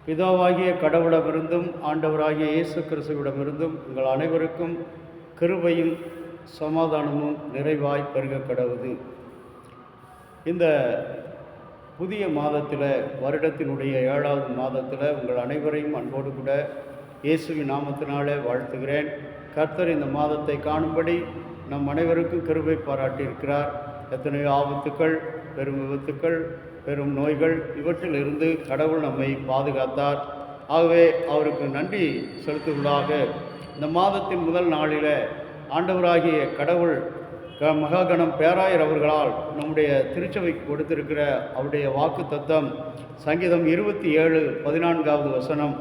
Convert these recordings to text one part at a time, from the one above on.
பிதாவாகிய கடவுளமிருந்தும் ஆண்டவராகிய இயேசு கிறிஸ்துவிடமிருந்தும் உங்கள் அனைவருக்கும் கிருபையும் சமாதானமும் நிறைவாய் பெருக கடவுது. இந்த புதிய மாதத்தில், வருடத்தினுடைய 7வது மாதத்தில் உங்கள் அனைவரையும் அன்போடு கூட இயேசுவின் நாமத்தினாலே வாழ்த்துகிறேன். கர்த்தர் இந்த மாதத்தை காணும்படி நம் அனைவருக்கும் கிருபை பாராட்டியிருக்கிறார். எத்தனையோ ஆபத்துக்கள், பெரும் விபத்துக்கள், பெரும் நோய்கள், இவற்றிலிருந்து கடவுள் நம்மை பாதுகாத்தார். ஆகவே அவருக்கு நன்றி செலுத்துவதாக இந்த மாதத்தின் முதல் நாளில் ஆண்டவராகிய கடவுள் மகாகணம் பேராயர் அவர்களால் நம்முடைய திருச்சபைக்கு கொடுத்திருக்கிற அவருடைய வாக்கு தத்தம் சங்கீதம் 27:14வது வசனம்.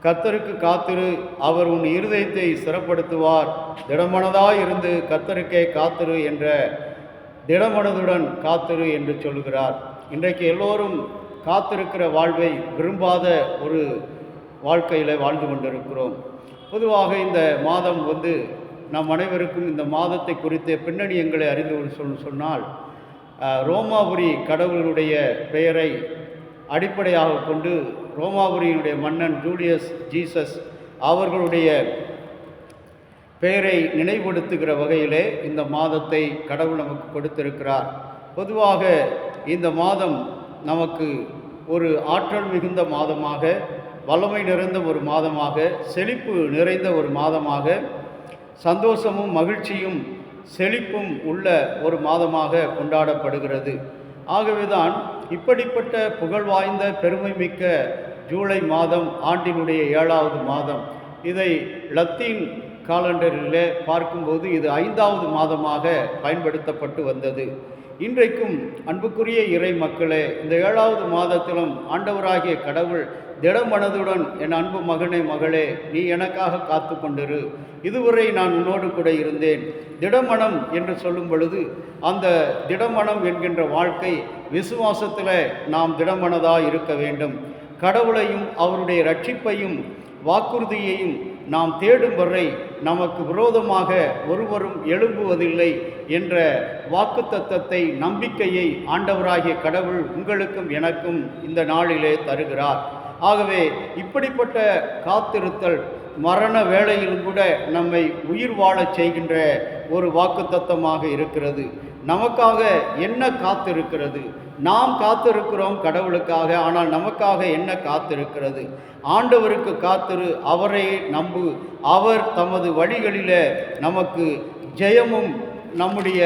கர்த்தருக்கு காத்திரு, அவர் உன் இருதயத்தை சிறப்படுத்துவார். திடமனதாயிருந்து கர்த்தருக்கே காத்திரு என்ற திடமனதுடன் காத்திரு என்று சொல்கிறார். இன்றைக்கு எல்லோரும் காத்திருக்கிற வாழ்வை விரும்பாத ஒரு வாழ்க்கையில் வாழ்ந்து கொண்டிருக்கிறோம். பொதுவாக இந்த மாதம் நம் அனைவருக்கும் இந்த மாதத்தை குறித்த பின்னணி எங்களை அறிந்து சொன்னால், ரோமாபுரி கடவுளுடைய பெயரை அடிப்படையாக கொண்டு ரோமாபுரியினுடைய மன்னன் ஜூலியஸ் ஜீசஸ் அவர்களுடைய பெயரை நினைவுபடுத்துகிற வகையிலே இந்த மாதத்தை கடவுள் நமக்கு கொடுத்திருக்கிறார். பொதுவாக இந்த மாதம் நமக்கு ஒரு ஆற்றல் மிகுந்த மாதமாக, வல்லமை நிறைந்த ஒரு மாதமாக, செழிப்பு நிறைந்த ஒரு மாதமாக, சந்தோஷமும் மகிழ்ச்சியும் செழிப்பும் உள்ள ஒரு மாதமாக கொண்டாடப்படுகிறது. ஆகவேதான் இப்படிப்பட்ட புகழ் வாய்ந்த பெருமை மிக்க ஜூலை மாதம் ஆண்டினுடைய 7வது மாதம். இதை லத்தீன் காலண்டரிலே பார்க்கும்போது இது 5வது மாதமாக பயன்படுத்தப்பட்டு வந்தது. இன்றைக்கும் அன்புக்குரிய இறை மக்களே, இந்த 7வது மாதத்திலும் ஆண்டவராகிய கடவுள் திடமனதுடன், என் அன்பு மகனே மகளே, நீ எனக்காக காத்து கொண்டிரு, இதுவரை நான் உன்னோடு கூட இருந்தேன். திடமனம் என்று சொல்லும் பொழுது அந்த திடமனம் என்கின்ற வாழ்க்கை விசுவாசத்தில் நாம் திடமனதாக இருக்க வேண்டும். கடவுளையும் அவருடைய ரட்சிப்பையும் வாக்குறுதியையும் நாம் தேடும் வரை நமக்கு விரோதமாக ஒருவரும் எழும்புவதில்லை என்ற வாக்குத்தத்தத்தை, நம்பிக்கையை ஆண்டவராகிய கடவுள் உங்களுக்கும் எனக்கும் இந்த நாளிலே தருகிறார். ஆகவே இப்படிப்பட்ட காத்திருத்தல் மரண வேளையிலும் கூட நம்மை உயிர் வாழச் செய்கின்ற ஒரு வாக்குத்தத்தமாக இருக்கிறது. நமக்காக என்ன காத்திருக்கிறது? நாம் காத்திருக்கிறோம் கடவுளுக்காக, ஆனால் நமக்காக என்ன காத்திருக்கிறது? ஆண்டவருக்கு காத்திரு, அவரை நம்பு, அவர் தமது வழிகளில் நமக்கு ஜெயமும் நம்முடைய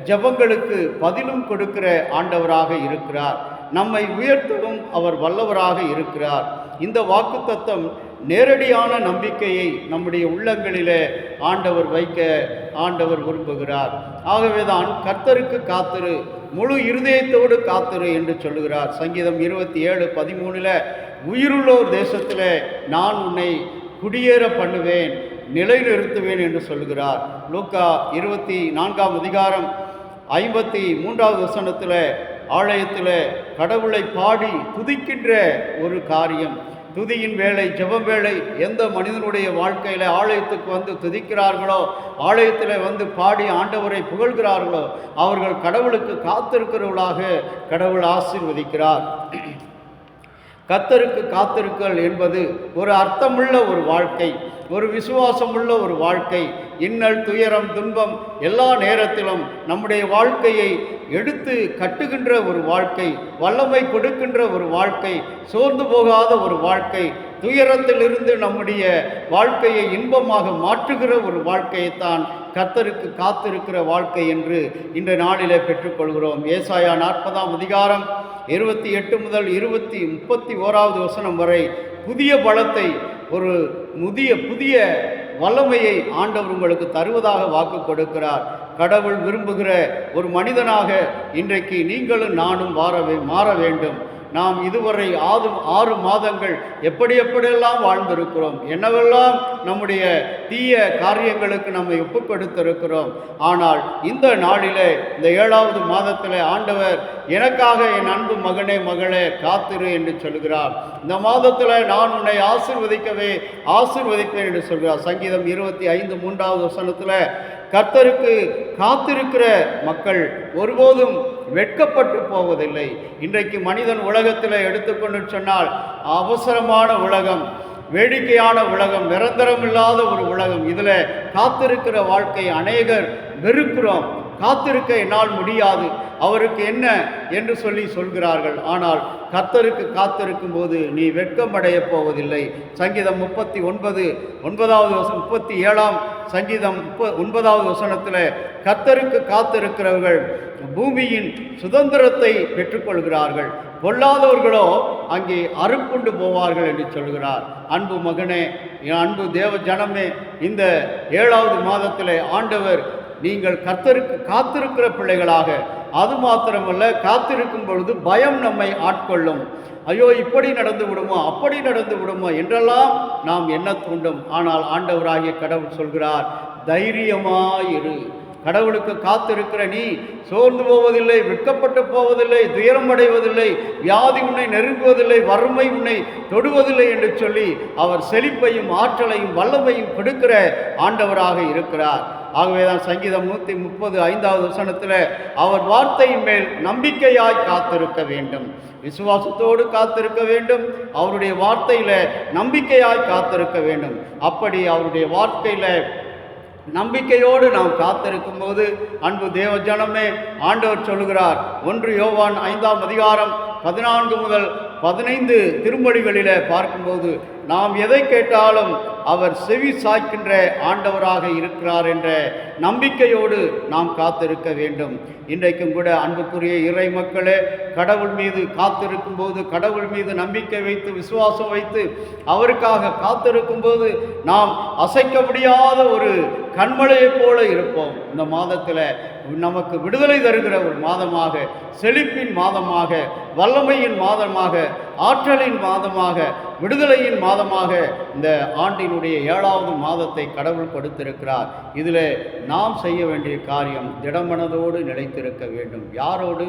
ஜெபங்களுக்கு பதிலும் கொடுக்கிற ஆண்டவராக இருக்கிறார். நம்மை உயர்த்தவும் அவர் வல்லவராக இருக்கிறார். இந்த வாக்குத்தத்தம் நேரடியான நம்பிக்கையை நம்முடைய உள்ளங்களிலே ஆண்டவர் வைக்க ஆண்டவர் விரும்புகிறார். ஆகவேதான் கர்த்தருக்கு காத்திரு, முழு இருதயத்தோடு காத்திரு என்று சொல்லுகிறார். சங்கீதம் 27:13 உயிருள்ளோர் தேசத்தில் நான் உன்னை குடியேற பண்ணுவேன், நிலைநிறுத்துவேன் என்று சொல்கிறார். லூக்கா 24ஆம் அதிகாரம் 53வது வசனத்தில் ஆலயத்தில் கடவுளை பாடி துதிக்கின்ற ஒரு காரியம், துதியின் வேளை, ஜெபம் வேளை. எந்த மனிதனுடைய வாழ்க்கையில் ஆலயத்துக்கு வந்து துதிக்கிறார்களோ, ஆலயத்தில் பாடி ஆண்டவரை புகழ்கிறார்களோ, அவர்கள் கடவுளுக்கு காத்திருக்கிறவர்களாக கடவுள் ஆசீர்வதிக்கிறார். கர்த்தருக்கு காத்திருத்தல் என்பது ஒரு அர்த்தமுள்ள ஒரு வாழ்க்கை, ஒரு விசுவாசமுள்ள ஒரு வாழ்க்கை. இன்னல், துயரம், துன்பம் எல்லா நேரத்திலும் நம்முடைய வாழ்க்கையை எடுத்து கட்டுகின்ற ஒரு வாழ்க்கை, வல்லமை கொடுக்கின்ற ஒரு வாழ்க்கை, சோர்ந்து போகாத ஒரு வாழ்க்கை, துயரத்திலிருந்து நம்முடைய வாழ்க்கையை இன்பமாக மாற்றுகிற ஒரு வாழ்க்கையைத்தான் கர்த்தருக்கு காத்திருக்கிற வாழ்க்கை என்று இந்த நாளிலே பெற்றுக்கொள்கிறோம். ஏசாயா 40ஆம் அதிகாரம் 28 முதல் 31வது வசனம் வரை புதிய பலத்தை, ஒரு புதிய வல்லமையை ஆண்டவர் உங்களுக்கு தருவதாக வாக்கு கொடுக்கிறார். கடவுள் விரும்புகிற ஒரு மனிதனாக இன்றைக்கு நீங்களும் நானும் மாற வேண்டும். நாம் இதுவரை 6 மாதங்கள் எப்படியெல்லாம் வாழ்ந்திருக்கிறோம், என்னவெல்லாம் நம்முடைய தீய காரியங்களுக்கு நம்மை ஒப்பு கொடுத்திருக்கிறோம். ஆனால் இந்த நாளிலே, இந்த 7வது மாதத்தில் ஆண்டவர் எனக்காக என் அன்பு மகனே மகளே காத்திரு என்று சொல்கிறார். இந்த மாதத்தில் நான் உன்னை ஆசீர்வதிப்பேன் என்று சொல்கிறார். சங்கீதம் 25:3வது வசனத்தில் கர்த்தருக்கு காத்திருக்கிற மக்கள் ஒருபோதும் வெட்கப்பட்டு போவதில்லை. இன்றைக்கு மனிதன் உலகத்தில் எடுத்துக்கொண்டு சொன்னால் அவசரமான உலகம், வேடிக்கையான உலகம், நிரந்தரமில்லாத ஒரு உலகம். இதில் காத்திருக்கிற வாழ்க்கை அநேகர் வெறுக்கிறோம். காத்திருக்க என்னால் முடியாது, அவருக்கு என்ன என்று சொல்கிறார்கள். ஆனால் கர்த்தருக்கு காத்திருக்கும் போது நீ வெட்கமடைய போவதில்லை. சங்கீதம் 37 சங்கீதம் 9 கர்த்தருக்கு காத்திருக்கிறவர்கள் பூமியின் சுதந்திரத்தை பெற்றுக்கொள்கிறார்கள், பொல்லாதவர்களோ அங்கே அறுப்புண்டு போவார்கள் என்று சொல்கிறார். அன்பு மகனே, அன்பு தேவ ஜனமே, இந்த 7வது மாதத்திலே ஆண்டவர் நீங்கள் கர்த்தருக்கு காத்திருக்கிற பிள்ளைகளாக, அது மாத்திரமல்ல, காத்திருக்கும் பொழுது பயம் நம்மை ஆட்கொள்ளும். ஐயோ, இப்படி நடந்து விடுமோ, அப்படி நடந்து விடுமோ என்றெல்லாம் நாம் எண்ண தூண்டும். ஆனால் ஆண்டவராகிய கடவுள் சொல்கிறார், தைரியமாயிரு. கடவுளுக்கு காத்திருக்கிற நீ சோர்ந்து போவதில்லை, வெட்கப்பட்டு போவதில்லை, துயரமடைவதில்லை, வியாதி உன்னை நெருங்குவதில்லை, வறுமை உன்னை தொடுவதில்லை என்று சொல்லி அவர் செழிப்பையும் ஆற்றலையும் வல்லமையும் கொடுக்கிற ஆண்டவராக இருக்கிறார். ஆகவேதான் சங்கீதம் 135 அவர் வார்த்தையின் மேல் நம்பிக்கையாய் காத்திருக்க வேண்டும், விசுவாசத்தோடு காத்திருக்க வேண்டும், அவருடைய வார்த்தையில் நம்பிக்கையாய் காத்திருக்க வேண்டும். அப்படி அவருடைய வார்த்தையில் நம்பிக்கையோடு நாம் காத்திருக்கும் போது, அன்பு தேவ ஜனமே, ஆண்டவர் சொல்கிறார், 1 யோவான் 5 முதல் 15 திருமொழிகளில் பார்க்கும்போது, நாம் எதை கேட்டாலும் அவர் செவி சாய்க்கின்ற ஆண்டவராக இருக்கிறார் என்ற நம்பிக்கையோடு நாம் காத்திருக்க வேண்டும். இன்றைக்கும் கூட அன்புக்குரிய இறை மக்களே, கடவுள் மீது காத்திருக்கும் போது, கடவுள் மீது நம்பிக்கை வைத்து விசுவாசம் வைத்து அவருக்காக காத்திருக்கும் போது நாம் அசைக்க முடியாத ஒரு கண்மலையைப் போல இருப்போம். இந்த மாதத்தில் நமக்கு விடுதலை தருகிற ஒரு மாதமாக, செழிப்பின் மாதமாக, வல்லமையின் மாதமாக, ஆற்றலின் மாதமாக, விடுதலையின் மாதமாக இந்த ஆண்டினுடைய 7வது மாதத்தை கடவுள் கொடுத்திருக்கிறார். இதில் நாம் செய்ய வேண்டிய காரியம் திடமனதோடு நிலைத்திருக்க வேண்டும். யாரோடு?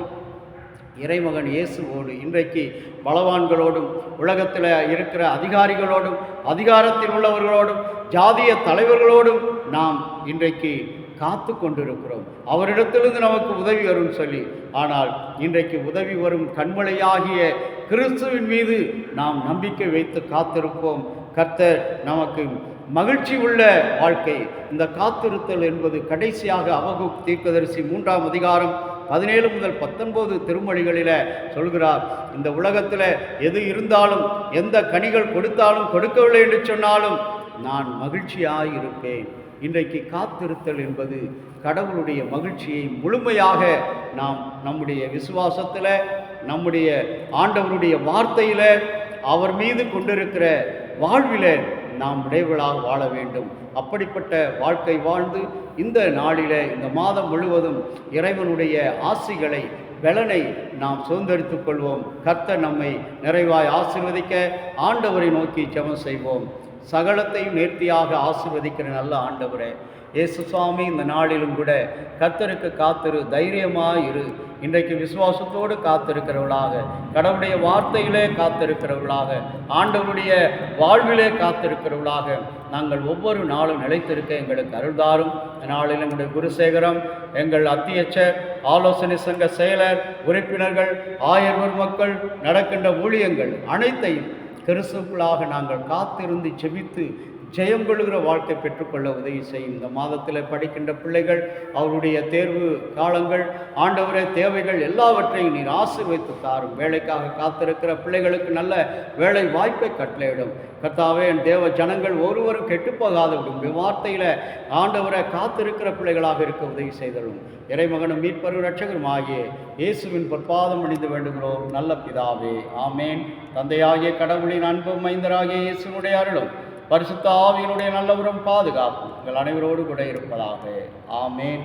இறைமகன் இயேசுவோடு. இன்றைக்கு பலவான்களோடும், உலகத்தில் இருக்கிற அதிகாரிகளோடும், அதிகாரத்தில் உள்ளவர்களோடும், ஜாதிய தலைவர்களோடும் நாம் இன்றைக்கு காத்து கொண்டிருக்கிறோம். அவரிடத்திலிருந்து நமக்கு உதவி வரும் சொல்லி. ஆனால் இன்றைக்கு உதவி வரும் கண்மலையாகிய கிறிஸ்துவின் மீது நாம் நம்பிக்கை வைத்து காத்திருப்போம். கர்த்தர் நமக்கு மகிழ்ச்சி உள்ள வாழ்க்கை. இந்த காத்திருத்தல் என்பது கடைசியாக அபகுக் தீர்க்கதரிசி 3 17 முதல் 19 திருமொழிகளில் சொல்கிறார், இந்த உலகத்தில் எது இருந்தாலும், எந்த கனிகள் கொடுத்தாலும் கொடுக்கவில்லை என்று சொன்னாலும் நான் மகிழ்ச்சியாக இருப்பேன். இன்றைக்கு காத்திருத்தல் என்பது கடவுளுடைய மகிழ்ச்சியை முழுமையாக நாம் நம்முடைய விசுவாசத்தில், நம்முடைய ஆண்டவருடைய வார்த்தையில், அவர் மீது கொண்டிருக்கிற வாழ்வில் நாம் விடைவளாக வாழ வேண்டும். அப்படிப்பட்ட வாழ்க்கை வாழ்ந்து இந்த நாளில், இந்த மாதம் முழுவதும் இறைவனுடைய ஆசிகளை, பலனை நாம் சுதந்திரித்துக் கொள்வோம். கர்த்தர் நம்மை நிறைவாய் ஆசீர்வதிக்க ஆண்டவரை நோக்கி ஜெபம் செய்வோம். சகலத்தையும் நேர்த்தியாக ஆசீர்வதிக்கிற நல்ல ஆண்டவரே, இயேசு சுவாமி, இந்த நாளிலும் கூட கர்த்தருக்கு காத்திரு, தைரியமாயிரு. இன்றைக்கு விசுவாசத்தோடு காத்திருக்கிறவர்களாக, கடவுளுடைய வார்த்தையிலே காத்திருக்கிறவர்களாக, ஆண்டவருடைய வாழ்விலே காத்திருக்கிறவர்களாக நாங்கள் ஒவ்வொரு நாளும் நிலைத்திருக்க எங்களுக்கு அருள்தாரும். நாளில் எங்களுடைய குருசேகரம், எங்கள் அத்தியட்சர், ஆலோசனை சங்க செயலர், உறுப்பினர்கள், ஆயர்வர் மக்கள் நடக்கின்ற ஊழியங்கள் அனைத்தையும் கிறிஸ்துவுக்குள்ளாக நாங்கள் காத்திருந்து ஜெபித்து ஜெயம் கொள்கிற வாழ்க்கை பெற்றுக்கொள்ள உதவி செய்யும். இந்த மாதத்தில் படிக்கின்ற பிள்ளைகள், அவருடைய தேர்வு காலங்கள், ஆண்டவரே தேவைகள் எல்லாவற்றையும் நீர் ஆசீர்வதித்து தாரும். வேலைக்காக காத்திருக்கிற பிள்ளைகளுக்கு நல்ல வேலை வாய்ப்பை கட்டளையிடும். கர்த்தாவே, என் தேவ ஜனங்கள் ஒருவரும் கெட்டுப்போகாத விடும் வார்த்தையில் ஆண்டவரை காத்திருக்கிற பிள்ளைகளாக இருக்க உதவி செய்தலும். இறைமகனும் மீட்பரும் இரட்சகரும் ஆகிய இயேசுவின் பொற்பாதம் அணிந்து வேண்டுகிறோம் நல்ல பிதாவே, ஆமேன். தந்தையாகிய கடவுளின் அன்பும் மைந்தராகிய இயேசுனுடைய அருளும் பரிசுத்த ஆவியினுடைய நல்ல உரம் பாதுகாப்பு உங்கள் அனைவரோடு கூட இருப்பதாக. ஆமேன்.